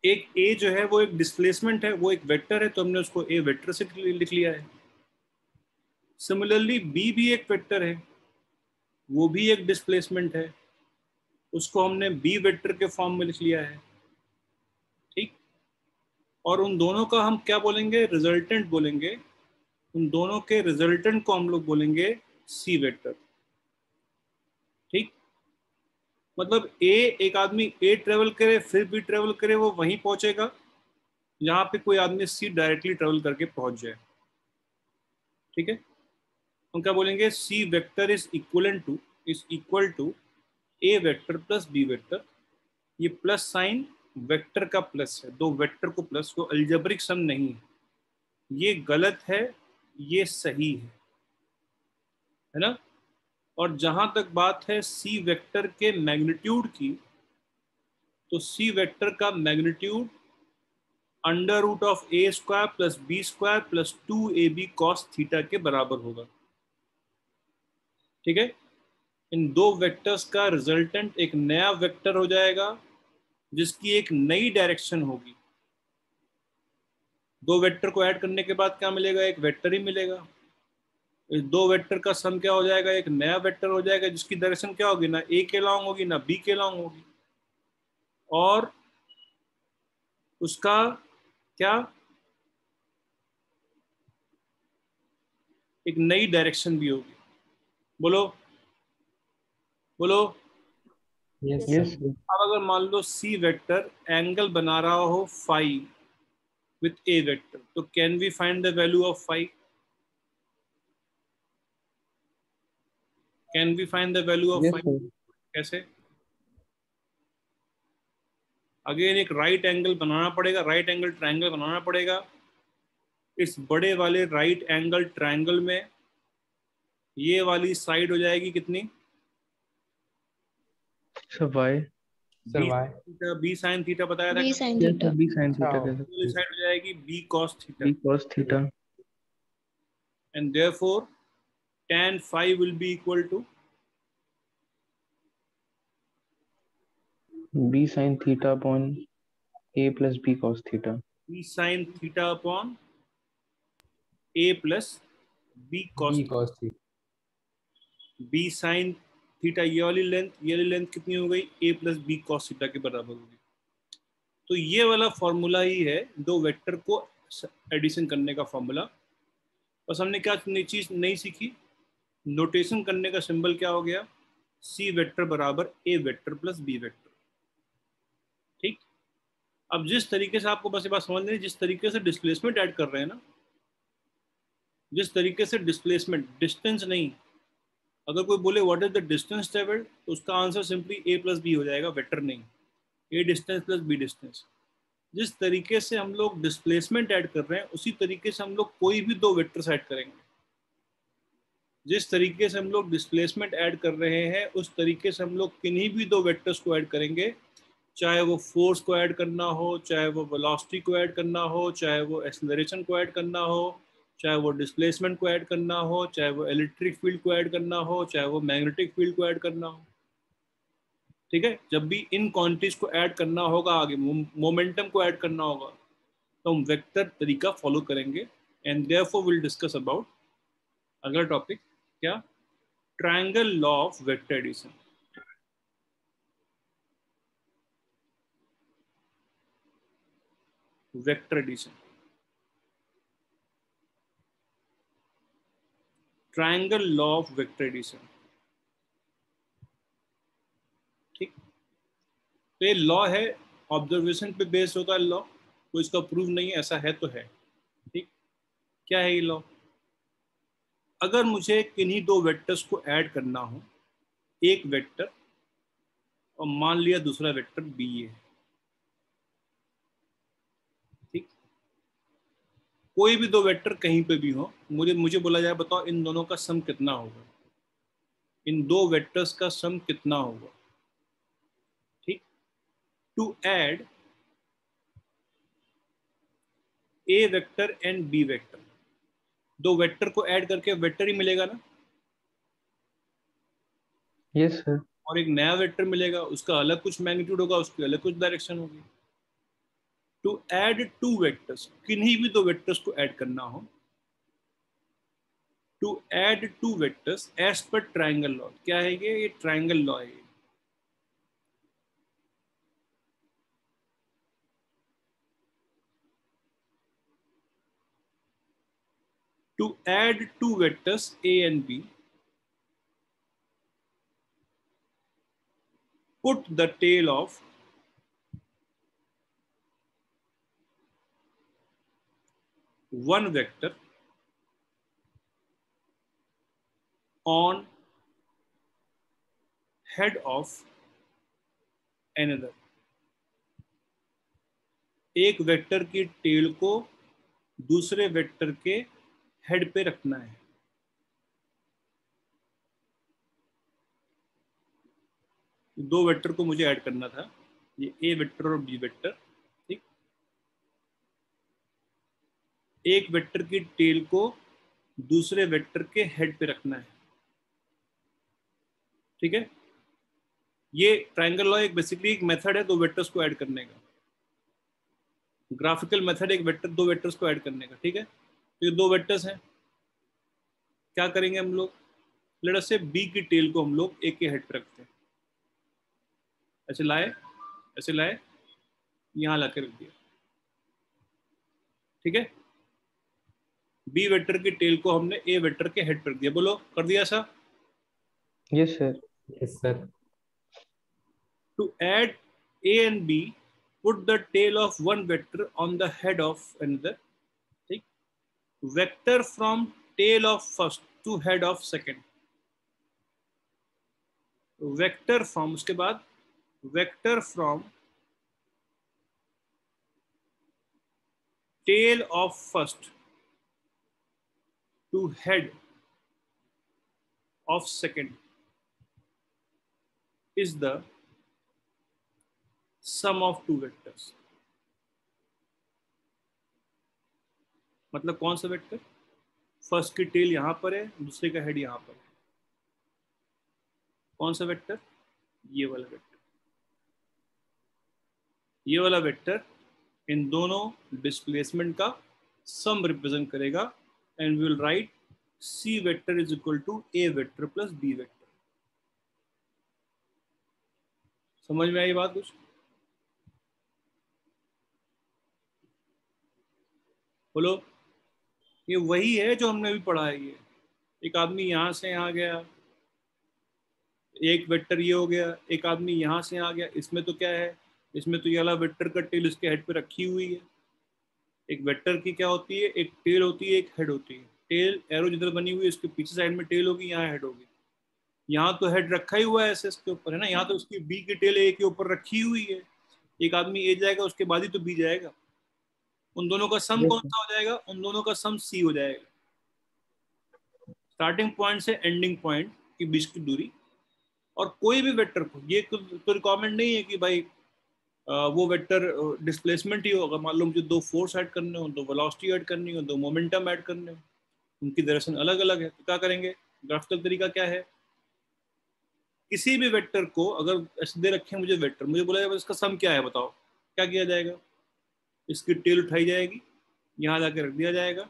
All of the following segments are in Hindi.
एक ए जो है वो एक डिस्प्लेसमेंट है, वो एक वेक्टर है, तो हमने उसको ए वेक्टर से लिख लिया है। सिमिलरली बी भी एक वेक्टर है, वो भी एक डिस्प्लेसमेंट है, उसको हमने बी वेक्टर के फॉर्म में लिख लिया है। ठीक, और उन दोनों का हम क्या बोलेंगे, रिजल्टेंट बोलेंगे। उन दोनों के रिजल्टेंट को हम लोग बोलेंगे सी वेक्टर। ठीक, मतलब ए, एक आदमी ए ट्रेवल करे फिर बी ट्रेवल करे, वो वहीं पहुंचेगा जहां पे कोई आदमी सी डायरेक्टली ट्रेवल करके पहुंच जाए। ठीक है, हम क्या बोलेंगे, C vector is equal to A vector plus B vector. ये प्लस साइन वेक्टर का प्लस है, दो वेक्टर को प्लस, को अलजेब्रिक सम नहीं है। ये गलत है, ये सही है ना। और जहां तक बात है सी वेक्टर के मैग्नीट्यूड की, तो सी वेक्टर का magnitude under root of A square plus B square plus 2ab cos theta के बराबर होगा। ठीक है, इन दो वेक्टर्स का रिजल्टेंट एक नया वेक्टर हो जाएगा जिसकी एक नई डायरेक्शन होगी। दो वेक्टर को ऐड करने के बाद क्या मिलेगा, एक वेक्टर ही मिलेगा। इस दो वेक्टर का सम क्या हो जाएगा, एक नया वेक्टर हो जाएगा जिसकी डायरेक्शन क्या होगी, ना ए के लॉन्ग होगी ना बी के लॉन्ग होगी, और उसका क्या, एक नई डायरेक्शन भी होगी। बोलो बोलो। Yes yes sir. अब अगर मान लो सी वेक्टर एंगल बना रहा हो फाई विथ ए वेक्टर, तो can we find the value of phi? Can we find the value of yes phi? Sir. कैसे? अगेन एक राइट एंगल बनाना पड़ेगा, राइट एंगल ट्रायंगल बनाना पड़ेगा। इस बड़े वाले राइट एंगल ट्रायंगल में ये वाली साइड हो जाएगी कितनी, sir Y. Sir Y. B sine theta बताया था बी क्या? Sine yes theta. Sir, B sine अच्छा थीटा कह ये वाली सकते हैं। साइड हो जाएगी B cos theta, B cos theta. And therefore tan phi will be equal to B sine theta upon A plus B cos theta. b sin theta upon a plus b cos B theta। Cos थी। b sin थीटा ये वाली लेंथ कितनी हो गई, a plus B cos theta के बराबर होगी। तो ये वाला फॉर्मूला ही है दो वेक्टर को एडिशन करने का फॉर्मूला। बस हमने क्या नई चीज नहीं सीखी, नोटेशन करने का सिंबल क्या हो गया, सी वेक्टर बराबर ए वेक्टर प्लस बी वेक्टर। ठीक, अब जिस तरीके से आपको बस ये बात समझ लेनी, जिस तरीके से डिस्प्लेसमेंट ऐड कर रहे हैं ना, जिस तरीके से डिस्प्लेसमेंट, डिस्टेंस नहीं, अगर कोई बोले what is the distance travelled, तो उसका answer simply A plus B हो जाएगा, वेक्टर नहीं, A distance plus B distance. जिस तरीके से हम लोग डिस्प्लेसमेंट ऐड कर रहे हैं उसी तरीके से हम लोग कोई भी दो वेक्टर्स ऐड करेंगे। जिस तरीके से हम लोग डिस्प्लेसमेंट ऐड कर रहे हैं उस तरीके से हम लोग किन्हीं भी दो वेक्टर्स को ऐड करेंगे, चाहे वो फोर्स को ऐड करना हो, चाहे वो वेलोसिटी को ऐड करना हो, चाहे वो एक्सेलरेशन को ऐड करना हो, चाहे वो डिस्प्लेसमेंट को ऐड करना हो, चाहे वो इलेक्ट्रिक फील्ड को ऐड करना हो, चाहे वो मैग्नेटिक फील्ड को ऐड करना हो। ठीक है, जब भी इन क्वांटिटीज को ऐड करना होगा, आगे मोमेंटम को ऐड करना होगा, तो हम वेक्टर तरीका फॉलो करेंगे। And therefore will discuss about अगला टॉपिक क्या, triangle law of vector addition. Vector addition, triangle law of vector addition. ठीक, तो ये लॉ है, ऑब्जर्वेशन पे बेस्ड होता है लॉ, कोई इसका प्रूव नहीं है, ऐसा है तो है। ठीक, क्या है ये लॉ, अगर मुझे किन्हीं दो वेक्टर्स को ऐड करना हो, एक वेक्टर और मान लिया दूसरा वेक्टर बी है, ठीक, कोई भी दो वेक्टर कहीं पे भी हो, मुझे मुझे बोला जाए बताओ इन दोनों का सम कितना होगा, इन दो वेक्टर्स का सम कितना होगा। ठीक, to add A vector and B vector, दो वेक्टर को ऐड करके वेक्टर ही मिलेगा ना, यस सर। और एक नया वेक्टर मिलेगा, उसका अलग कुछ मैग्नीट्यूड होगा, उसकी अलग कुछ डायरेक्शन होगी। टू ऐड टू वेक्टर्स, किन्हीं भी दो वेक्टर्स को ऐड करना हो, to add two vectors as per triangle law. क्या है ये ट्राइंगल लॉ है। To add two vectors a and b, put the tail of one vector on head of another। एक वेक्टर की टेल को दूसरे वेक्टर के हेड पे रखना है। दो वेक्टर को मुझे ऐड करना था, ये ए वेक्टर और बी वेक्टर, ठीक। एक वेक्टर की टेल को दूसरे वेक्टर के हेड पे रखना है, ठीक है। ये ट्रायंगल लॉ एक बेसिकली एक मेथड है दो वेक्टर्स को ऐड करने का, ग्राफिकल मेथड, एक वेक्टर दो वेक्टर्स को ऐड करने का, ठीक है। तो ये दो वेक्टर्स हैं, क्या करेंगे हम लोग, लेट अस से बी की टेल को हम लोग ए के हेड पे रखते हैं, ऐसे लाए यहां लाके रख दिया, ठीक है। बी वेक्टर की टेल को हमने ए वेक्टर के हेड पर रख दिया, बोलो कर दिया सा। Yes, sir. Yes, sir. To add a and b, put the tail of one vector on the head of another, ठीक। Vector from tail of first to head of second, vector from, उसके बाद vector from tail of first to head of second is the sum of two vectors। मतलब कौन सा वेक्टर, फर्स्ट की टेल यहां पर है, दूसरे का हेड यहां पर है, कौन सा वेक्टर, ये वाला वेक्टर। ये वाला वेक्टर इन दोनों डिस्प्लेसमेंट का सम रिप्रेजेंट करेगा, and we will write C vector is equal to A vector plus B vector. समझ में आई बात कुछ, बोलो। ये वही है जो हमने अभी पढ़ा है। ये एक आदमी यहां से यहां गया, एक वेक्टर ये हो गया, एक आदमी यहां से यहां गया, इसमें तो क्या है, इसमें तो ये वाला वेक्टर का टेल इसके हेड पे रखी हुई है। एक वेक्टर की क्या होती है, एक टेल होती है, एक हेड होती है। टेल एरो जिधर बनी हुई है उसके पीछे साइड में टेल होगी, यहाँ हेड होगी। यहाँ तो हेड रखा ही हुआ है ऐसे इसके ऊपर, है ना, यहाँ तो उसकी बी की टेल ए के ऊपर रखी हुई है। एक आदमी ए जाएगा उसके बाद ही तो बी जाएगा। उन दोनों का सम Yes, कौन sir. सा हो जाएगा, उन दोनों का सम सी हो जाएगा। स्टार्टिंग पॉइंट से एंडिंग पॉइंट के बीच की दूरी। और कोई भी वेक्टर को, ये तो रिक्वायरमेंट नहीं है कि भाई वो वेक्टर डिस्प्लेसमेंट ही होगा। मान लो मुझे दो फोर्स ऐड करने हो, दो वेलोसिटी ऐड करनी हो, दो मोमेंटम ऐड करने हो, उनकी डायरेक्शन अलग अलग है, तो क्या करेंगे, ग्राफिकल तरीका क्या है, किसी भी वेक्टर को अगर ऐसे दे रखे मुझे वेक्टर, मुझे बोला जाएगा इसका सम क्या है बताओ, क्या किया जाएगा, इसकी टेल उठाई जाएगी, यहाँ जाके रख दिया जाएगा,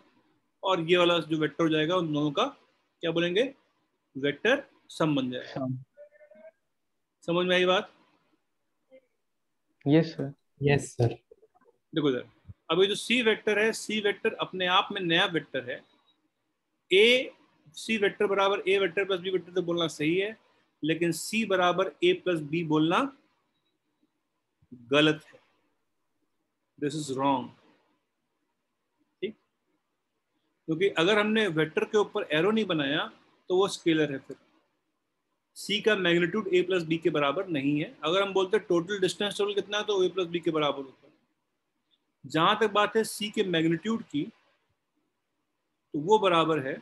और ये वाला जो वेक्टर हो जाएगा उन दोनों का क्या बोलेंगे, वेक्टर सम बन जाएगा। Sum. समझ में आई बात। Yes, sir. Yes, sir. देखो इधर, अब ये जो सी वेक्टर है, सी वेक्टर अपने आप में नया वेक्टर है। ए सी वेक्टर बराबर ए वेक्टर प्लस बी वेक्टर तो बोलना सही है, लेकिन सी बराबर ए प्लस बी बोलना गलत है, दिस इज रॉन्ग, ठीक। क्योंकि अगर हमने वेक्टर के ऊपर एरो नहीं बनाया तो वो स्केलर है, फिर सी का मैग्नीट्यूड ए प्लस बी के बराबर नहीं है। अगर हम बोलते टोटल डिस्टेंस टोटल कितना है तो ए प्लस बी के बराबर होता है। जहां तक बात है सी के मैग्नीट्यूड की, तो वो बराबर है,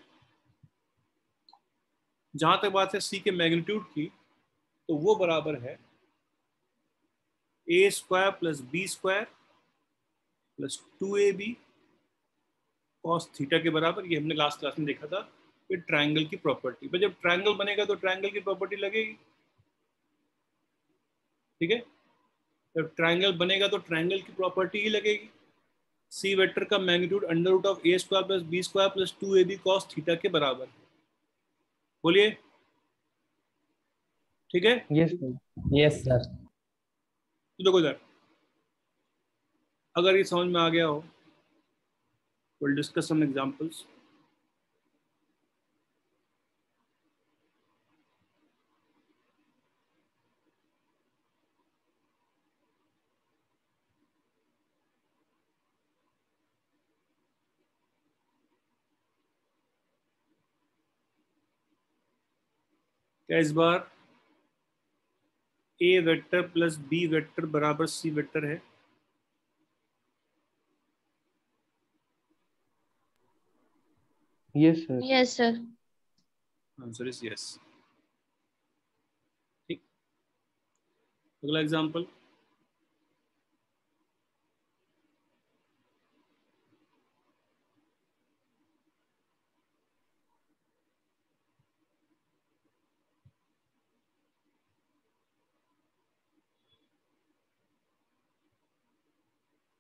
जहां तक बात है सी के मैग्नीट्यूड की, तो वो बराबर है A square plus B square plus 2ab cos theta के बराबर। ये हमने लास्ट क्लास में देखा था, फिर ट्रायंगल की प्रॉपर्टी, पर जब ट्रायंगल बनेगा तो ट्रायंगल की प्रॉपर्टी लगेगी, ठीक है। जब ट्राइंगल बनेगा तो ट्राइंगल की प्रॉपर्टी ही लगेगी, सी वेक्टर का magnitude under root of A square plus B square plus 2ab cos theta के बराबर। बोलिए, ठीक है? Yes, sir. Yes sir. तो देखो इधर, अगर ये समझ में आ गया हो, we'll discuss some examples. क्या इस बार ए वेक्टर प्लस बी वेक्टर बराबर सी वेक्टर है? Yes, sir. Yes, sir. Answer is yes. ठीक, अगला एग्जांपल,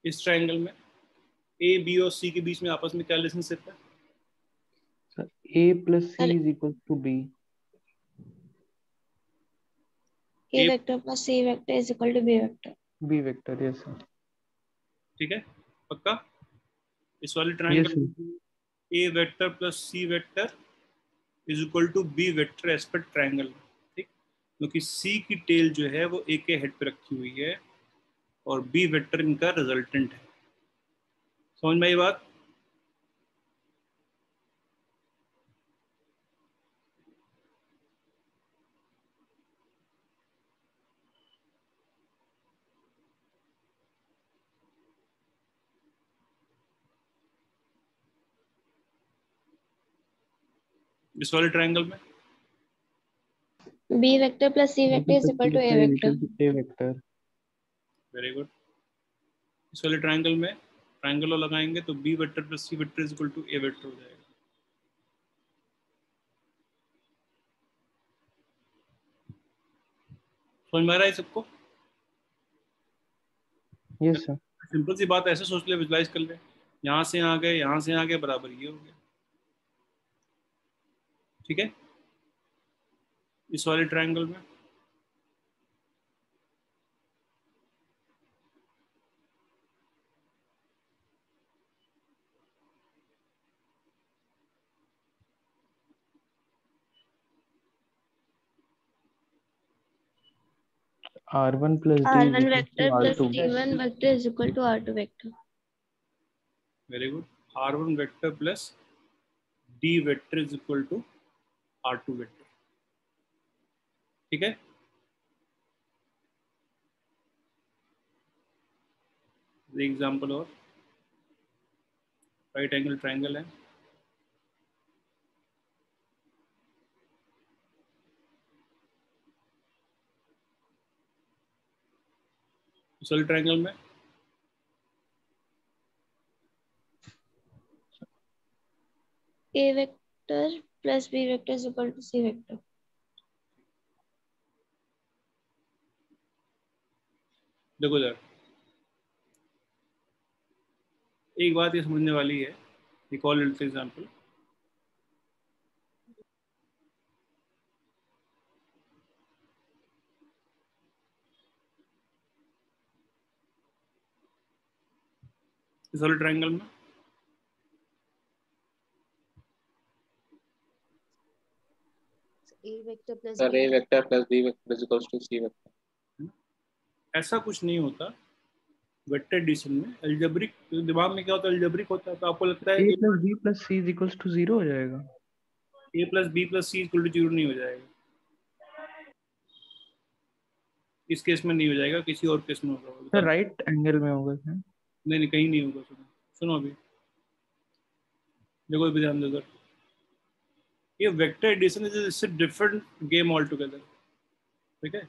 इस ट्रायंगल में ए बी और सी के बीच में आपस में क्या रिलेशनशिप है? Sir, A plus C Sir, is equal to B. A A, vector plus C vector is equal to B vector. B vector, yes, sir. ठीक है, पक्का? इस वाले Yes, triangle sir. A vector plus C vector is equal to B vector as per triangle. ठीक, क्योंकि सी की टेल जो है वो ए के हेड पे रखी हुई है और बी वेक्टर इनका रिजल्टेंट है। समझ में आई बात? इस वाले ट्रायंगल में B vector plus C B vector is plus equal C to A vector is vector. equal to A vector. Very good. इस वाले ट्रायंगल में ट्रायंगल लगाएंगे तो B vector plus C vector is equal to A vector हो जाएगा। समझ में आ रहा है सबको? Yes, sir. सिंपल सी बात, ऐसे सोच ले, विजुलाइज कर ले, यहाँ से यहाँ गए, यहाँ से यहाँ गए, बराबर ये हो गया। ठीक है, इस वाले ट्रायंगल में R1 plus D is R1 equal vector to plus R2. D1 vector is equal to R2 vector. Very good, R1 vector plus D vector is equal to R2 vector. ठीक है, एग्जाम्पल और राइट एंगल ट्रायंगल है, इस ट्रायंगल में A vector plus B vector is equal to C vector. देखो इधर, एक बात ये समझने वाली है, एक और लिटिल एग्जांपल, इस वाले ट्रायंगल में A vector plus Sir, B A vector plus B vector is equals to C vector. ऐसा कुछ नहीं होता वेक्टर एडिशन में। अलजेब्रिक दिमाग में क्या होता है, अलजेब्रिक होता है, तो आपको लगता है A plus B plus C is equals to 0 हो जाएगा. A plus B plus C equal to 0 नहीं हो जाएगा। इस केस में नहीं हो जाएगा, किसी और केस में होगा। Sir, right angle में होगा sir. नहीं नहीं, कहीं नहीं होगा। सुनो सुनो, अभी देखो, अभी ध्यान दो, ये vector addition is different game altogether. ठीक है,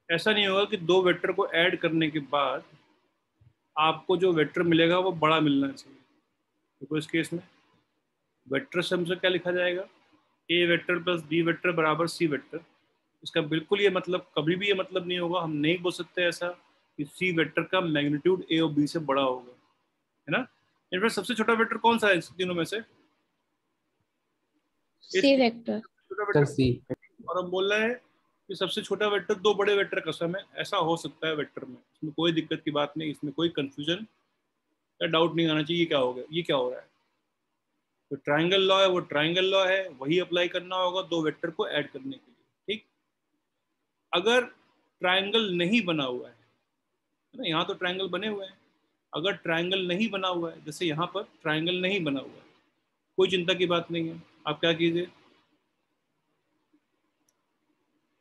ऐसा नहीं होगा कि दो वेक्टर को ऐड करने के बाद आपको जो वेक्टर मिलेगा वो बड़ा मिलना चाहिए। देखो इस केस में वेक्टर से हमसे क्या लिखा जाएगा, ए वेक्टर प्लस बी वेक्टर बराबर सी वेक्टर। इसका बिल्कुल ये मतलब, कभी भी ये मतलब नहीं होगा, हम नहीं बोल सकते ऐसा कि सी वेक्टर का मैग्नीट्यूड ए और बी से बड़ा होगा, है ना। इनफैक्ट सबसे छोटा वेक्टर कौन सा है इन तीनों में से? C vector. छोटा सर वेक्टर। सी। और हम बोल रहे हैं कि सबसे छोटा वेक्टर दो बड़े वेक्टर का सम है, ऐसा हो सकता है वेक्टर में, इसमें कोई दिक्कत की बात नहीं, इसमें कोई कंफ्यूजन या डाउट नहीं आना चाहिए क्या हो गया, ये क्या हो रहा है। तो ट्रायंगल लॉ है वो ट्रायंगल लॉ है, वही अप्लाई करना होगा दो वेक्टर को ऐड करने के लिए, ठीक। अगर ट्रायंगल नहीं बना हुआ है ना, यहाँ तो ट्रायंगल बने हुए हैं, अगर ट्रायंगल नहीं बना हुआ है, जैसे यहाँ पर ट्रायंगल नहीं बना हुआ है, कोई चिंता की बात नहीं है। आप क्या कीजिए,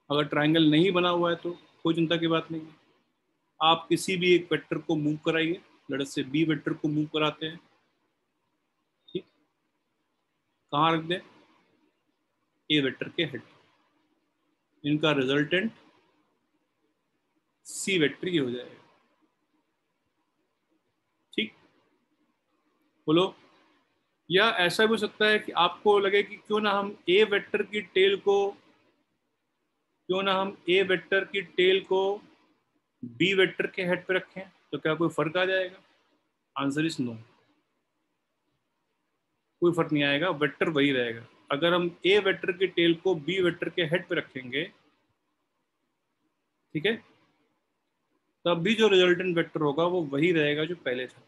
अगर ट्रायंगल नहीं बना हुआ है तो कोई चिंता की बात नहीं है, आप किसी भी एक वेक्टर को मूव कराइए, लड़त से बी वेक्टर को मूव कराते हैं, ठीक। कहाँ रख दें? ए वेक्टर के हेड, इनका रिजल्टेंट सी वेक्टर ही हो जाएगा, ठीक। बोलो। या ऐसा भी हो सकता है कि आपको लगे कि क्यों ना हम ए वेक्टर की टेल को बी वेक्टर के हेड पे रखें, तो क्या कोई फर्क आ जाएगा? आंसर इज नो, कोई फर्क नहीं आएगा, वेक्टर वही रहेगा। अगर हम ए वेक्टर की टेल को बी वेक्टर के हेड पे रखेंगे, ठीक है, तब भी जो रिजल्टेंट वेक्टर होगा वो वही रहेगा जो पहले था,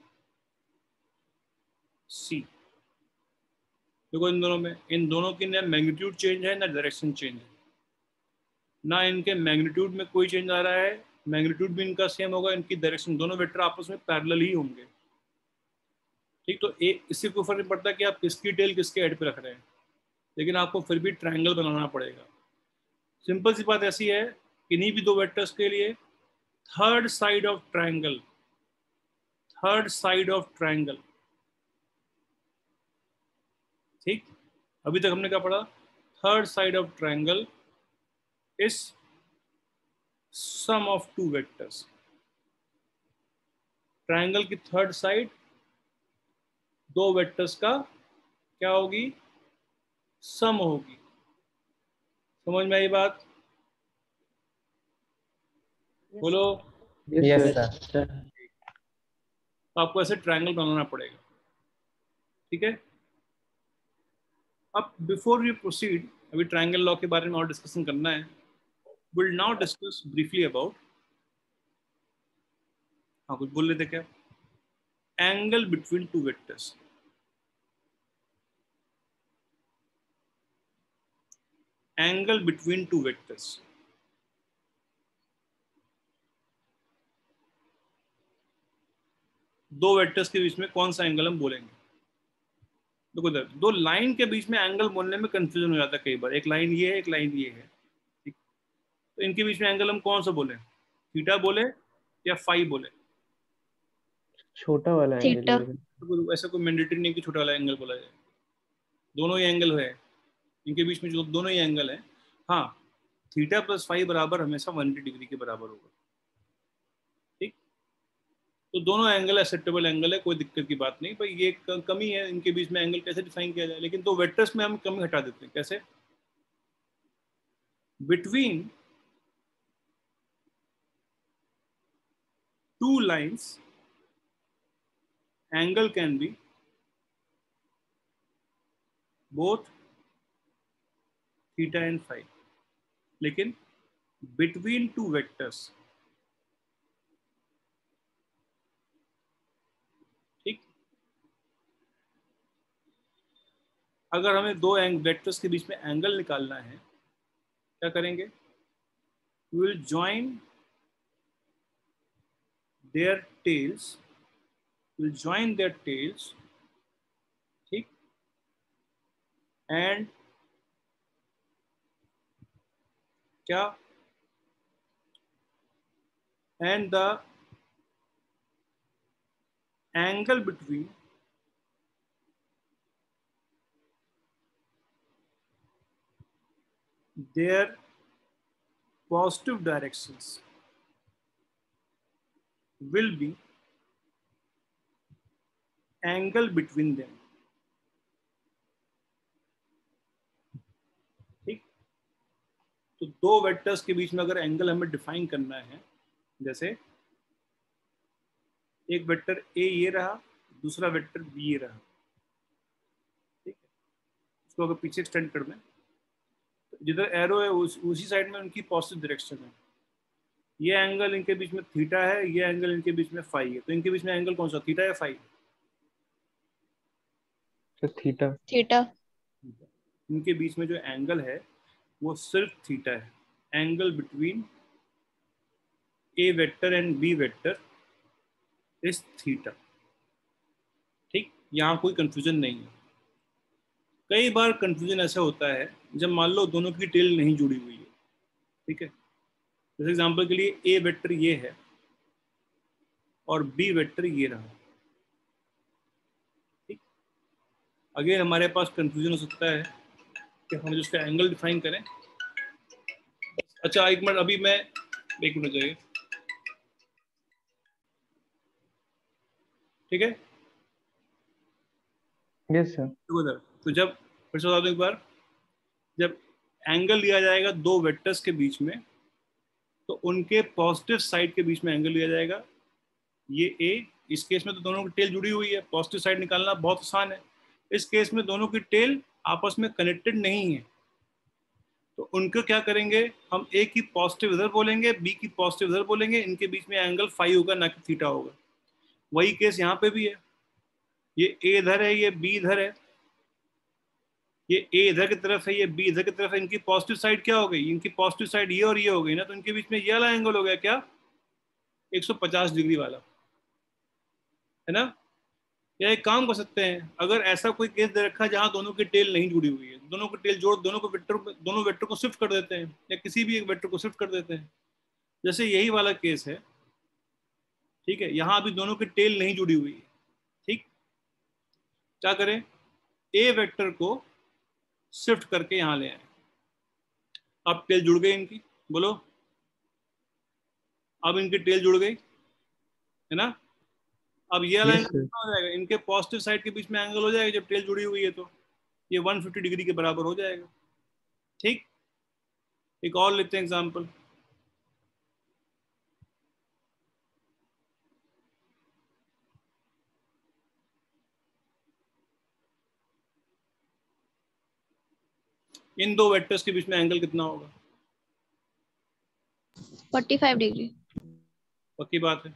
सी। देखो इन दोनों की ना मैग्नीट्यूड चेंज है ना डायरेक्शन चेंज है, ना इनके मैग्नीट्यूड में कोई चेंज आ रहा है, मैग्नीट्यूड भी इनका सेम होगा, इनकी डायरेक्शन, दोनों वेक्टर आपस में पैरेलल ही होंगे, ठीक। तो इससे कोई फर्क नहीं पड़ता कि आप किसकी टेल किसके हेड पे रख रहे हैं, लेकिन आपको फिर भी ट्रायंगल बनाना पड़ेगा। सिंपल सी बात ऐसी है, किन्हीं भी दो वेक्टर्स के लिए थर्ड साइड ऑफ ट्रायंगल, ठीक। अभी तक हमने क्या पढ़ा? Third side of triangle is sum of two vectors. Triangle की थर्ड साइड दो वेक्टर्स का क्या होगी? सम होगी। समझ में आई बात? बोलो। Yes Yes, sir. sir. तो आपको ऐसे ट्रायंगल बनाना पड़ेगा, ठीक है। अब बिफोर यू प्रोसीड, अभी ट्रायंगल लॉ के बारे में और डिस्कशन करना है। Will now discuss briefly about, हाँ कुछ बोल रहे थे क्या? Angle between two vectors. Angle between two vectors, दो वेक्टर्स के बीच में कौन सा एंगल हम बोलेंगे? देखो दो लाइन के बीच में एंगल बोलने में कंफ्यूजन हो जाता है कई बार, एक लाइन ये है एक लाइन ये है, ठीक। तो इनके बीच में एंगल हम कौन सा बोले? थीटा बोले या फाई बोले? छोटा वाला एंगल थीटा। बोलेगा। तो ऐसा कोई मैंडेटरी नहीं कि छोटा वाला एंगल बोला जाए, दोनों ही एंगल है इनके बीच में, जो दोनों ही एंगल है। हाँ, थीटा प्लस फाई बराबर हमेशा 180 डिग्री के बराबर होगा, ठीक। तो दोनों एंगल एक्सेप्टेबल एंगल है, कोई दिक्कत की बात नहीं। भाई ये कमी है इनके बीच में, एंगल कैसे डिफाइन किया जाए? लेकिन तो वेक्टर्स में हम कमी हटा देते हैं, कैसे? Between two lines angle can be both theta and phi, लेकिन बिटवीन टू वेक्टर्स, ठीक। अगर हमें दो वेक्टर्स के बीच में एंगल निकालना है, क्या करेंगे? We will join their tails, will join their tails, ठीक, and क्या? And the angle between their positive directions will be angle between them, ठीक। तो दो वेक्टर्स के बीच में अगर एंगल हमें डिफाइन करना है, जैसे एक वेक्टर ए ये रहा, दूसरा वेक्टर बी ये रहा, ठीक है। इसको अगर पीछे एक्सटेंड कर दें तो जिधर एरो है उसी साइड में उनकी पॉजिटिव डायरेक्शन है। ये एंगल इनके बीच में थीटा है, ये एंगल इनके बीच में फाई है, तो इनके बीच में एंगल कौन सा, थीटा या फाई? थीटा। थीटा। इनके बीच में जो एंगल है वो सिर्फ थीटा है। Angle between A vector and B vector is theta, ठीक। यहाँ कोई कंफ्यूजन नहीं है। कई बार कंफ्यूजन ऐसा होता है जब मान लो दोनों की टेल नहीं जुड़ी हुई है, ठीक है। जैसे एग्जांपल के लिए ए वेक्टर ये है और बी वेक्टर ये रहा, ठीक। अगेन हमारे पास कंफ्यूजन हो सकता है कि हम जिसका एंगल डिफाइन करें। अच्छा एक मिनट, अभी मैं एक मिनट जाइए, ठीक है। Yes sir. तो जब फिर से बता दूं एक बार, जब एंगल लिया जाएगा दो वेक्टर्स के बीच में तो उनके पॉजिटिव साइड के बीच में एंगल लिया जाएगा। ये ए, इस केस में तो दोनों की टेल जुड़ी हुई है, पॉजिटिव साइड निकालना बहुत आसान है। इस केस में दोनों की टेल आपस में कनेक्टेड नहीं है, तो उनको क्या करेंगे, हम ए की पॉजिटिव इधर बोलेंगे, बी की पॉजिटिव इधर बोलेंगे, इनके बीच में एंगल फाई होगा ना कि थीटा होगा। वही केस यहाँ पे भी है, ये ए इधर है, ये बी इधर है, ये ए इधर की तरफ है, ये बी इधर की तरफ है। इनकी पॉजिटिव साइड क्या हो गई, इनकी पॉजिटिव साइड ये और ये हो गई ना, तो इनके बीच में ये वाला एंगल हो गया क्या, 150 डिग्री वाला, है ना। या एक काम कर सकते हैं, अगर ऐसा कोई केस दे रखा है जहां दोनों की टेल नहीं जुड़ी हुई है, दोनों की टेल जोड़, दोनों वेक्टर को शिफ्ट कर देते हैं, या किसी भी एक वेक्टर को शिफ्ट कर देते हैं। जैसे यही वाला केस है, ठीक है, यहाँ अभी दोनों की टेल नहीं जुड़ी हुई है, ठीक। क्या करें, ए वेक्टर को शिफ्ट करके यहाँ ले आए। अब टेल जुड़ गई इनकी, बोलो, अब इनकी टेल जुड़ गई, है ना। अब ये वाला यस एंगल सर। कितना हो जाएगा, इनके पॉजिटिव साइड के बीच में एंगल हो जाएगा जब टेल जुड़ी हुई है, तो ये 150 डिग्री के बराबर हो जाएगा, ठीक। एक और लेते हैं एग्जांपल, इन दो वेक्टर्स के बीच में एंगल कितना होगा, 45 डिग्री। पक्की बात है।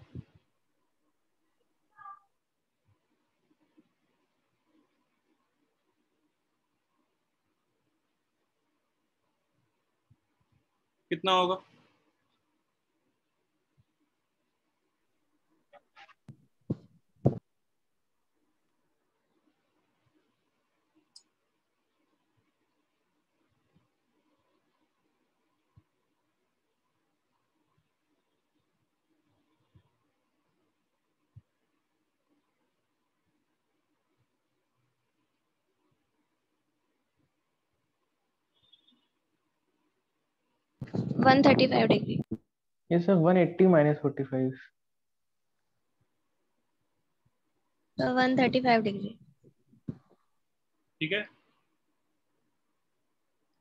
कितना होगा, one 135 degree. Yes sir, 180 minus 45। तो 135 डिग्री। ठीक है,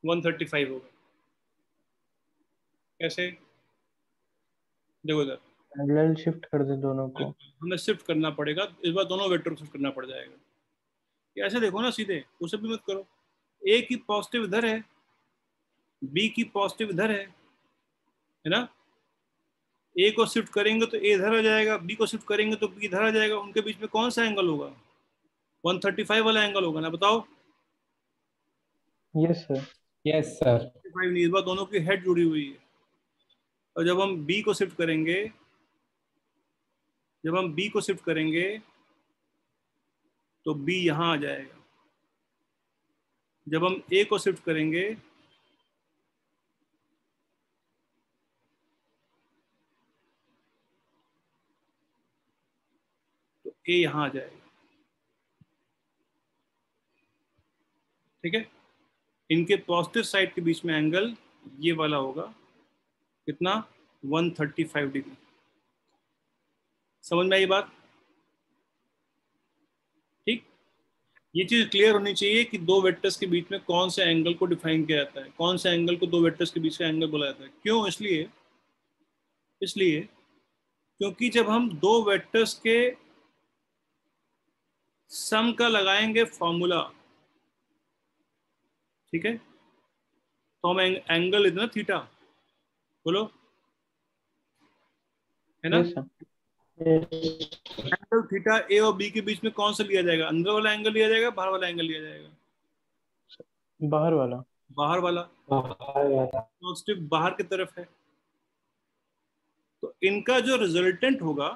135 होगा। कैसे, देखो इधर पैरेलल शिफ्ट कर दे दोनों को। हमें शिफ्ट करना पड़ेगा, इस बार दोनों वेक्टर को शिफ्ट करना पड़ जाएगा। ये ऐसे देखो ना सीधे, उसे भी मत करो। ए की पॉजिटिव इधर है, बी की पॉजिटिव इधर है ना। ए को शिफ्ट करेंगे तो ए इधर आ जाएगा, बी को शिफ्ट करेंगे तो बी इधर आ जाएगा। उनके बीच में कौन सा एंगल होगा, 135 वाला एंगल होगा ना, बताओ। Yes sir. Yes sir. 135 नहीं, इस बार दोनों की हेड जुड़ी हुई है। और जब हम बी को शिफ्ट करेंगे, जब हम बी को शिफ्ट करेंगे तो बी यहाँ आ जाएगा। जब हम ए को शिफ्ट करेंगे तो ए यहाँ आ जाएगा, ठीक है। इनके पॉजिटिव साइड के बीच में एंगल ये वाला होगा, कितना, 135 डिग्री। समझ में आई बात, ठीक। ये चीज क्लियर होनी चाहिए कि दो वेक्टर्स के बीच में कौन से एंगल को डिफाइन किया जाता है, कौन से एंगल को दो वेक्टर्स के बीच का एंगल बोला जाता है। क्यों, इसलिए क्योंकि जब हम दो वेक्टर्स के सम का लगाएंगे फॉर्मूला, ठीक है, तो हम एंगल इतना थीटा, बोलो, है ना? Yes sir. एंगल थीटा ए और बी के बीच में कौन सा लिया जाएगा? अंदर वाला एंगल लिया जाएगा, बाहर वाला एंगल लिया जाएगा? बाहर वाला। बाहर वाला। बाहर वाला। पॉजिटिव बाहर की तरफ है, तो इनका जो रिजल्टेंट होगा,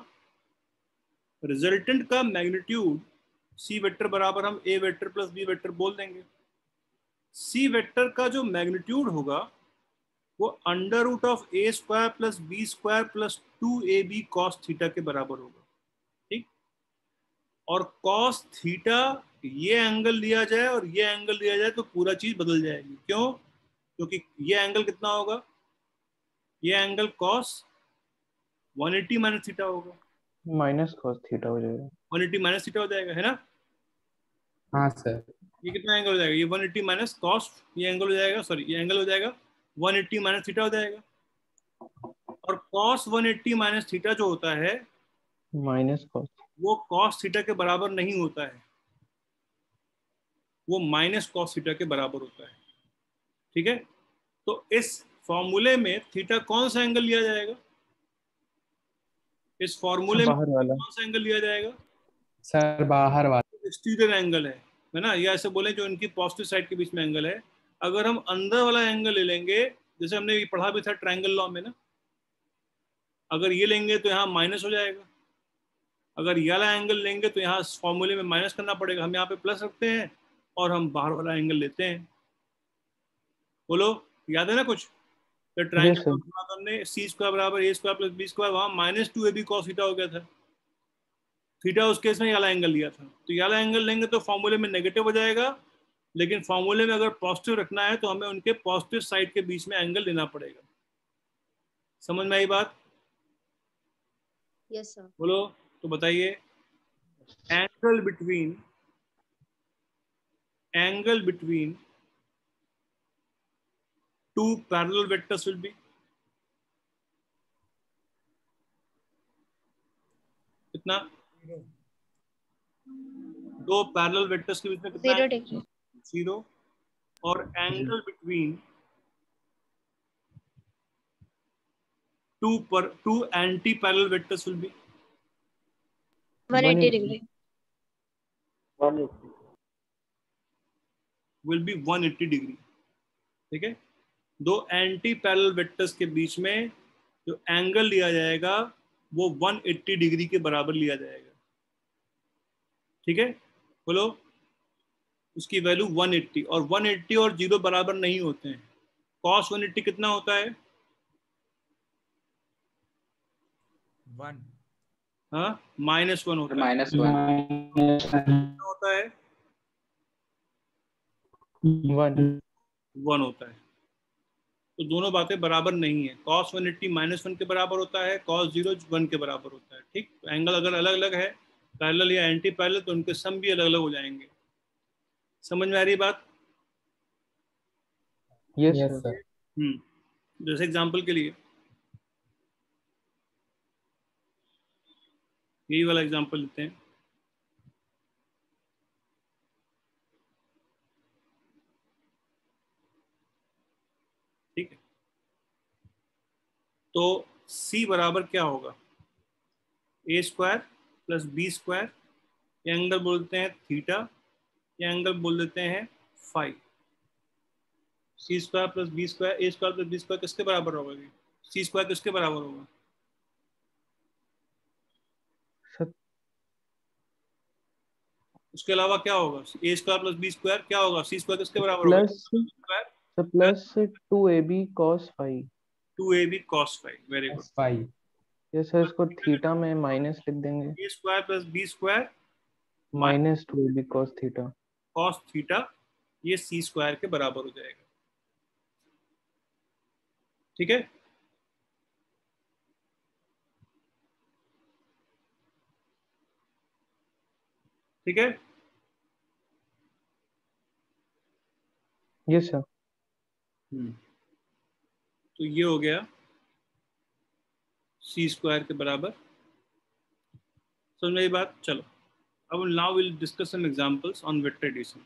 रिजल्टेंट का मैग्नीट्यूड सी वेक्टर बराबर हम A vector plus B vector बोल देंगे। सी वेक्टर का जो मैग्नीट्यूड होगा वो under root of A square plus B square plus 2ab cos theta के बराबर होगा, ठीक? और कॉस थीटा ये एंगल लिया जाए और ये एंगल लिया जाए तो पूरा चीज बदल जाएगी। क्यों? क्योंकि ये एंगल कितना होगा? ये एंगल कॉस 180 माइनस थीटा होगा, माइनस कॉस थीटा हो जाएगा। 180 माइनस थीटा हो जाएगा, है ना? हाँ सर। ये कितना एंगल हो जाएगा? ये 180 माइनस कॉस, ये एंगल हो जाएगा, सॉरी ये एंगल हो जाएगा 180 माइनस थीटा हो जाएगा। और कॉस 180 माइनस थीटा जो होता है माइनस कॉस, वो कॉस थीटा के बराबर नहीं होता है, वो माइनस कॉस थीटा के बराबर होता है, ठीक है? तो इस फॉर्मूले में थीटा कौन सा एंगल लिया जाएगा? इस फॉर्मूले में बाहर वाला। कौन सा एंगल लिया जाएगा? सर बाहर वाला। एक्सटीरियर एंगल है ना? या ऐसे बोले जो इनकी पॉजिटिव साइड के बीच में एंगल है। अगर हम अंदर वाला एंगल ले लेंगे, जैसे हमने ये पढ़ा भी था ट्रायंगल लॉ में ना, अगर ये लेंगे तो यहाँ माइनस हो जाएगा, अगर ये वाला एंगल लेंगे तो यहाँ फॉर्मूले में माइनस करना पड़ेगा। हम यहाँ पे प्लस रखते हैं और हम बाहर वाला एंगल लेते हैं। बोलो, याद है ना कुछ? तो यस ट्रायंगल सर। लॉ हमने सी स्क्वायर बराबर ए स्क्वायर प्लस बी स्क्वायर, वहाँ माइनस 2ab कॉस थीटा हो गया था। थीटा उस केस में ये वाला एंगल लिया था, तो ये वाला एंगल लेंगे तो फॉर्मूले में नेगेटिव हो जाएगा, लेकिन फॉर्मूले में अगर पॉजिटिव रखना है तो हमें उनके पॉजिटिव साइड के बीच में एंगल लेना पड़ेगा। समझ में आई बात? Yes sir. बोलो, तो बताइए, angle between two parallel vectors will be कितना? दो पैरेलल वेक्टर्स के बीच में कितना? 0 डिग्री। 0। और angle between two anti parallel vectors will be 180 degree. 180 degree, ठीक है? दो एंटी पैरेलल वेक्टर्स के बीच में जो एंगल लिया जाएगा वो 180 डिग्री के बराबर लिया जाएगा, ठीक है? बोलो, उसकी वैल्यू 180, और 180 और 0 बराबर नहीं होते हैं। कॉस 180 कितना होता है? 1। हाँ, -1 होता है। -1। कितना होता है? 1 होता है। तो दोनों बातें बराबर नहीं है। cos 180 -1 के बराबर होता है, cos 0 1 के बराबर होता है, ठीक? तो एंगल अगर अलग अलग है, पैरेलल या एंटी पैरेलल, तो उनके सम भी अलग अलग हो जाएंगे। समझ में आ रही बात? Yes yes sir. सर। जैसे एग्जांपल के लिए यही वाला एग्जांपल लेते हैं। ठीक है, तो C बराबर क्या होगा? A square plus B square, ये एंगल बोलते हैं थीटा, ये एंगल बोल देते हैं फाई। सी स्क्वायर प्लस बी स्क्वायर, ए स्क्वायर प्लस बी स्क्वायर किसके बराबर होगा? सी स्क्वायर किसके बराबर होगा? उसके अलावा क्या होगा? A square plus B square क्या होगा? सी स्क्वायर किसके बराबर होगा? Plus 2ab cos phi। 2ab cos phi। Very good. Five. Yes sir, इसको थीटा में माइनस लिख देंगे। A square plus B square minus 2ab cos theta. cos theta, ये सी स्क्वायर के बराबर हो जाएगा, ठीक है? ठीक है, यस सर। तो ये हो गया सी स्क्वायर के बराबर समझ मेरी बात? चलो अब now will discuss some examples on vector addition.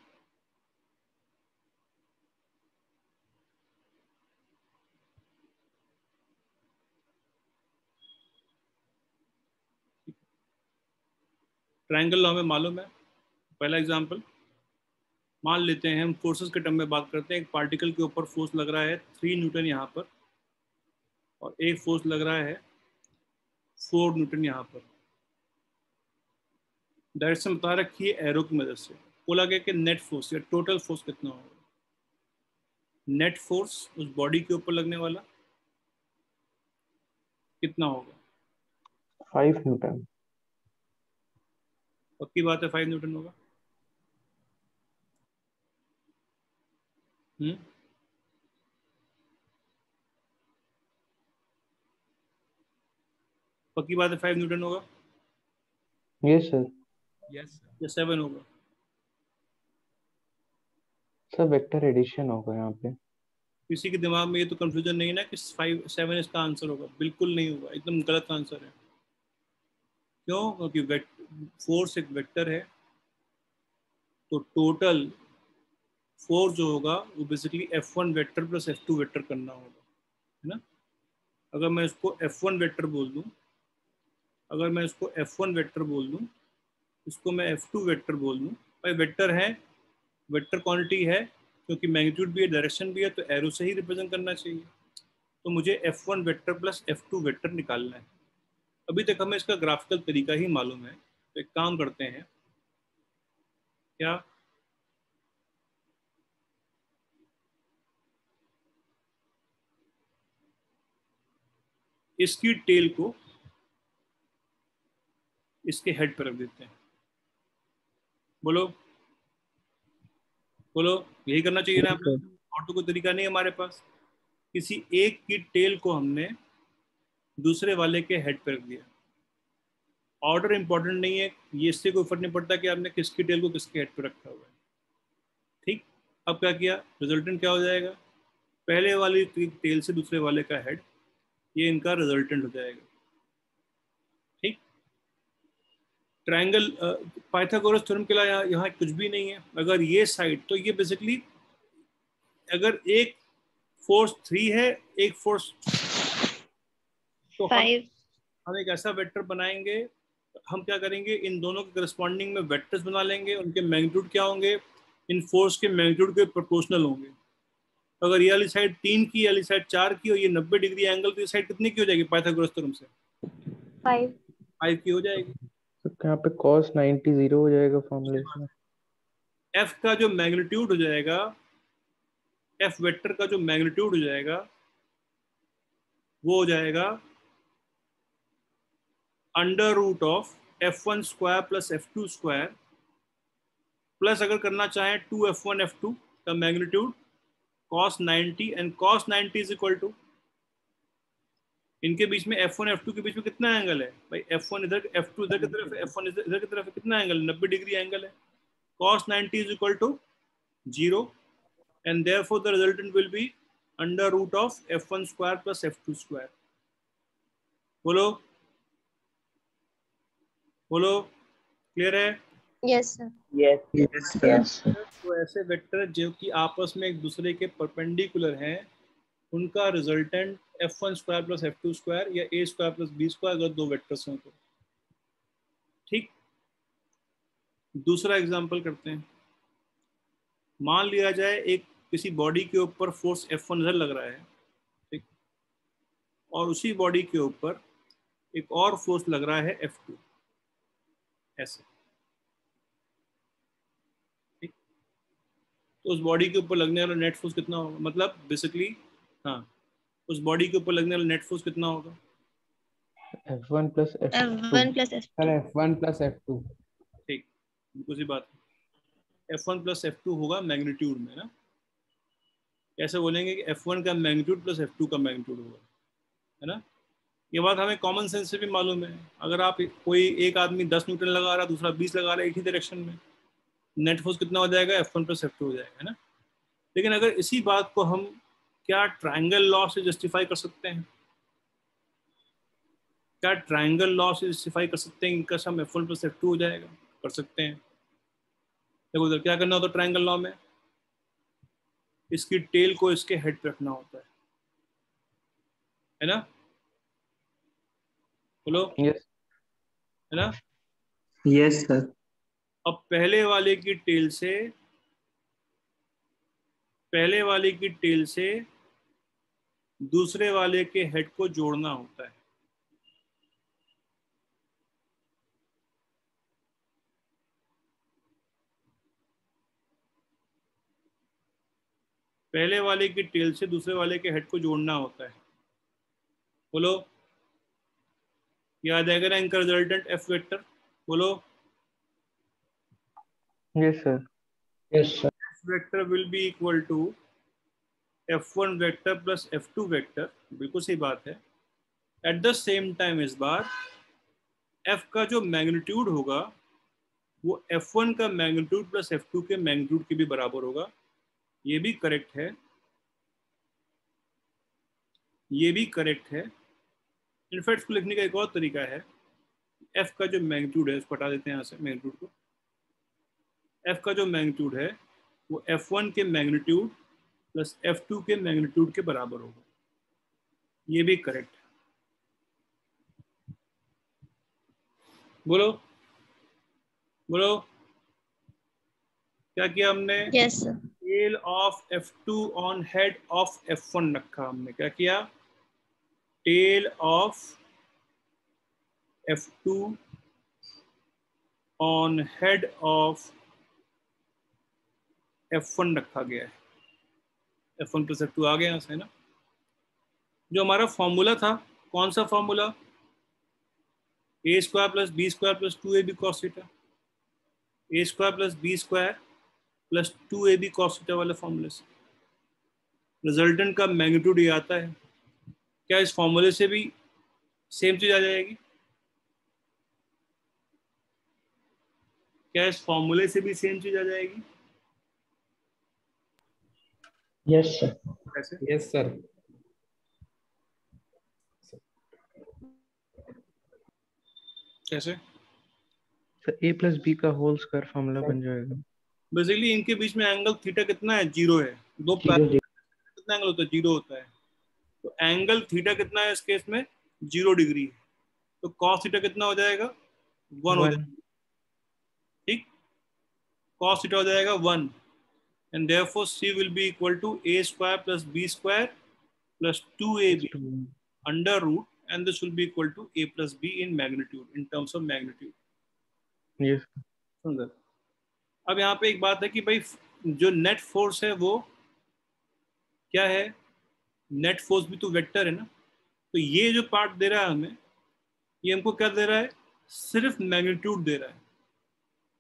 Triangle law में मालूम है, पहला एग्जांपल मान लेते हैं, हम फोर्सेस के टर्म में बात करते हैं। एक पार्टिकल के ऊपर फोर्स लग रहा है 3 न्यूटन यहाँ पर, और एक फोर्स लग रहा है 4 न्यूटन यहाँ पर। डायरेक्शन बता रखी है एरो की मदद से। बोला गया कि नेट फोर्स या टोटल फोर्स कितना होगा। नेट फोर्स उस बॉडी के ऊपर लगने वाला कितना होगा? 5 न्यूटन। पक्की बात है 5 न्यूटन होगा। पक्की बात है 5 न्यूटन होगा यस सर। Yes, sir. या 7 होगा? सर वेक्टर एडिशन होगा यहाँ पे। किसी के दिमाग में ये तो कंफ्यूजन नहीं है ना कि 5 7 इसका आंसर होगा? बिल्कुल नहीं होगा, एकदम गलत आंसर है। क्यों? क्योंकि फोर्स एक वेक्टर है, तो टोटल फोर्स जो होगा वो basically F1 vector plus F2 vector करना होगा, है ना। अगर मैं इसको F1 वेक्टर बोल दूं, अगर मैं इसको F1 वेक्टर बोल दूं, इसको मैं F2 वेक्टर बोल दूं, भाई वेक्टर है, वेक्टर क्वांटिटी है, क्योंकि मैग्नीट्यूड भी है, डायरेक्शन भी है, तो एरो से ही रिप्रेजेंट करना चाहिए। तो मुझे F1 vector plus F2 vector निकालना है। अभी तक हमें इसका ग्राफिकल तरीका ही मालूम है, तो एक काम करते हैं, क्या इसकी टेल को इसके हेड पर रख देते हैं। बोलो बोलो, यही करना चाहिए ना Yes, आपने? sir. और तो कोई तरीका नहीं है हमारे पास। किसी एक की टेल को हमने दूसरे वाले के हेड पर रख दिया। ऑर्डर इंपॉर्टेंट नहीं है, ये इससे कोई फर्क नहीं पड़ता कि आपने किसकी टेल को किसके हेड पर रखा हुआ है। ठीक, अब क्या किया, रिजल्टेंट क्या हो जाएगा? पहले वाली टेल से दूसरे वाले का हेड, ये इनका रिजल्टेंट हो जाएगा। ठीक, ट्रायंगल पाइथागोरस थ्योरम के लिए यहाँ कुछ भी नहीं है। अगर ये साइड, तो ये बेसिकली अगर एक फोर्स 3 है, एक फोर्स, तो 5 हम एक ऐसा वेक्टर बनाएंगे, हम क्या करेंगे, इन दोनों के करस्पॉन्डिंग में वेक्टर्स बना लेंगे। उनके मैग्नीट्यूड क्या होंगे, इन फोर्स के मैग्नीट्यूड के प्रोपोर्शनल होंगे। अगर ये वाली साइड 3 की, ये वाली साइड 4 की और ये 90 डिग्री एंगल, तो ये साइड कितनी की हो जाएगी पाइथागोरस थ्योरम से? 5 की हो जाएगी। तो यहाँ पे cos 90 0 हो जाएगा फॉर्मूले से। एफ का जो मैग्नीट्यूड हो जाएगा, एफ वेक्टर का जो मैग्नीट्यूड हो जाएगा, वो हो जाएगा under root of F1 square plus F2 square, plus अगर करना चाहें 2F1 F2 का magnitude cos 90, and cos 90 is equal to, इनके बीच में F1 F2 के बीच में कितना एंगल है भाई? F1 इधर, F2 इधर की तरफ है, F1 इधर की तरफ है, कितना एंगल? 90 डिग्री एंगल है। cos 90 is equal to 0, and therefore the resultant will be under root of F1 square plus F2 square. बोलो बोलो, क्लियर है? Yes sir. तो ऐसे वेक्टर जो कि आपस में एक दूसरे के परपेंडिकुलर हैं, उनका resultant F1 square plus F2 square या A square plus B square, अगर दो वेक्टर्स हों तो। ठीक, दूसरा एग्जांपल करते हैं। मान लिया जाए एक किसी बॉडी के ऊपर फोर्स F1 इधर लग रहा है, ठीक, और उसी बॉडी के ऊपर एक और फोर्स लग रहा है F2, ऐसे। ठीक, तो उस बॉडी के ऊपर लगने वाला नेट फोर्स कितना होगा? मतलब बेसिकली, हाँ, उस बॉडी के ऊपर लगने वाला नेट फोर्स कितना होगा? F1 plus F2। F1 plus sir F2 F1 plus F2। ठीक, उसी बात है। F1 प्लस F2 होगा मैग्नीट्यूड में ना। कैसे बोलेंगे कि F1 का मैग्नीट्यूड प्लस F2 का मैग्नीट्यूड होगा, है ना। ये बात हमें कॉमन सेंस से भी मालूम है। अगर आप कोई एक आदमी 10 न्यूटन लगा रहा है, दूसरा 20 लगा रहा है एक ही डायरेक्शन में, नेट फोर्स कितना हो जाएगा? F1 प्लस F2 हो जाएगा, है ना। लेकिन अगर इसी बात को हम क्या ट्रायंगल लॉ से जस्टिफाई कर सकते हैं? क्या ट्राइंगल लॉ से जस्टिफाई कर सकते हैं इनका सम F1 प्लस F2 हो जाएगा? कर सकते हैं। देखो उधर क्या करना होता है ट्राइंगल लॉ में, इसकी टेल को इसके हेड पे रखना होता है ना? बोलो, यस है ना? Yes sir. अब पहले वाले की टेल से दूसरे वाले के हेड को जोड़ना होता है। पहले वाले की टेल से दूसरे वाले के हेड को जोड़ना होता है। बोलो, याद आएगा ना इनका रिजल्टेंट F वेक्टर? बोलो, yes sir. Yes sir. F vector will be equal to F1 vector plus F2 vector. बिल्कुल सही बात है। एट द सेम टाइम इस बार F का जो मैग्नीट्यूड होगा वो F1 का मैग्नीट्यूड प्लस F2 के मैग्नीट्यूड के भी बराबर होगा। ये भी करेक्ट है, ये भी करेक्ट है। इनफैक्ट इसको लिखने का एक और तरीका है, F का जो मैग्नीट्यूड है उसको हटा देते हैं यहाँ से मैग्नीट्यूड को। F का जो मैग्नीट्यूड है वो F1 के मैग्नीट्यूड प्लस F2 के मैग्नीट्यूड के बराबर होगा। ये भी करेक्ट है। बोलो बोलो, क्या किया हमने? Yes sir. Tail of F2 on head of F1 रखा हमने। क्या किया? Tail of F2 on head of F1 रखा गया है। F1 प्लस F2 आ गया यहाँ से, है ना? जो हमारा फॉर्मूला था, कौन सा formula? A square plus B square plus 2ab cos theta. A square plus B square plus 2ab cos theta वाले फॉर्मूले से रिजल्टेंट का मैग्नीट्यूड ये आता है। क्या इस फॉर्मूले से भी सेम चीज आ जाएगी? क्या इस फॉर्मूले से भी सेम चीज आ जाएगी? Yes sir. कैसे? Yes sir. कैसे? सर a प्लस बी का होल स्क्वायर फॉर्मूला बन जाएगा। बेसिकली इनके बीच में एंगल थीटा कितना है? 0 है। दो पैरेलल कितना एंगल होता है? 0 होता है। तो एंगल थीटा कितना है इस केस में? 0 डिग्री। तो कॉस थीटा कितना हो जाएगा? 1 हो जाएगा। ठीक, कॉस थीटा हो जाएगा 1 and therefore C will be equal to a square plus b square plus 2ab under root, and this will be equal to a plus b in magnitude, in terms of magnitude. Yes सुंदर। अब यहाँ पे एक बात है कि भाई जो नेट फोर्स है वो क्या है? नेट फोर्स भी तो वेक्टर है ना। तो ये जो पार्ट दे रहा है हमें, ये हमको क्या दे रहा है? सिर्फ मैग्नीट्यूड दे रहा है।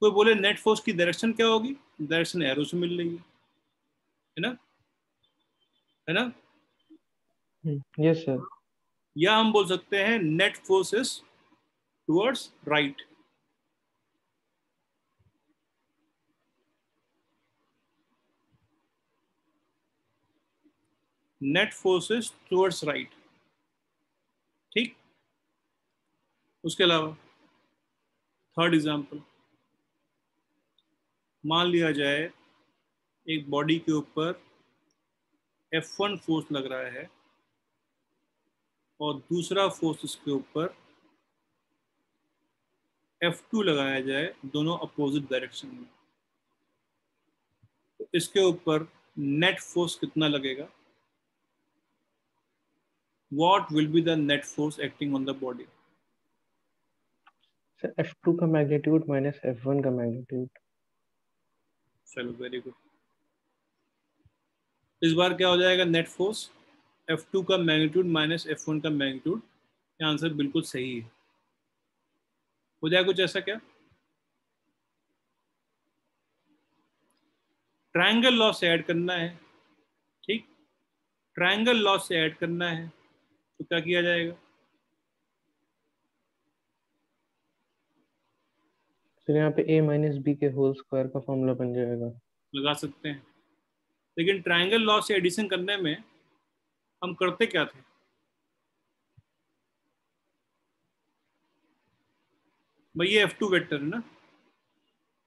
कोई बोले नेट फोर्स की डायरेक्शन क्या होगी? डायरेक्शन एरो से मिल रही है ना? है ना? Yes sir. या हम बोल सकते हैं net force is towards right. Net force is towards right. ठीक, उसके अलावा थर्ड एग्जांपल, मान लिया जाए एक बॉडी के ऊपर F1 फोर्स लग रहा है और दूसरा फोर्स इसके ऊपर F2 लगाया जाए, दोनों अपोजिट डायरेक्शन में। तो इसके ऊपर नेट फोर्स कितना लगेगा? What will be the net force acting on the body? Sir f2 का मैग्नीट्यूड माइनस f1 का मैग्नीट्यूड। चलो वेरी गुड। इस बार क्या हो जाएगा? नेट फोर्स F2 का मैग्नीट्यूड माइनस F1 का मैग्नीट्यूड। ये आंसर बिल्कुल सही है। हो जाए कुछ ऐसा क्या? ट्रायंगल लॉ से ऐड करना है। ठीक, ट्रायंगल लॉ से ऐड करना है तो क्या किया जाएगा? सर यहाँ पे a माइनस बी के होल स्क्वायर का फॉर्मूला बन जाएगा। लगा सकते हैं, लेकिन ट्रायंगल लॉ से एडिशन करने में हम करते क्या थे? भाई ये F2 वेक्टर है ना,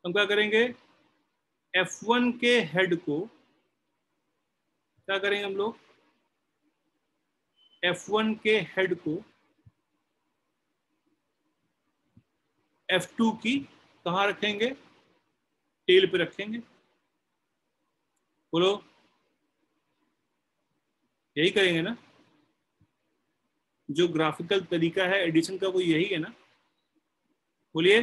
हम क्या करेंगे, F1 के हेड को क्या करेंगे हम लोग, F1 के हेड को F2 की कहाँ रखेंगे, टेल पे रखेंगे। बोलो, यही करेंगे ना, जो ग्राफिकल तरीका है एडिशन का वो यही है ना, बोलिए।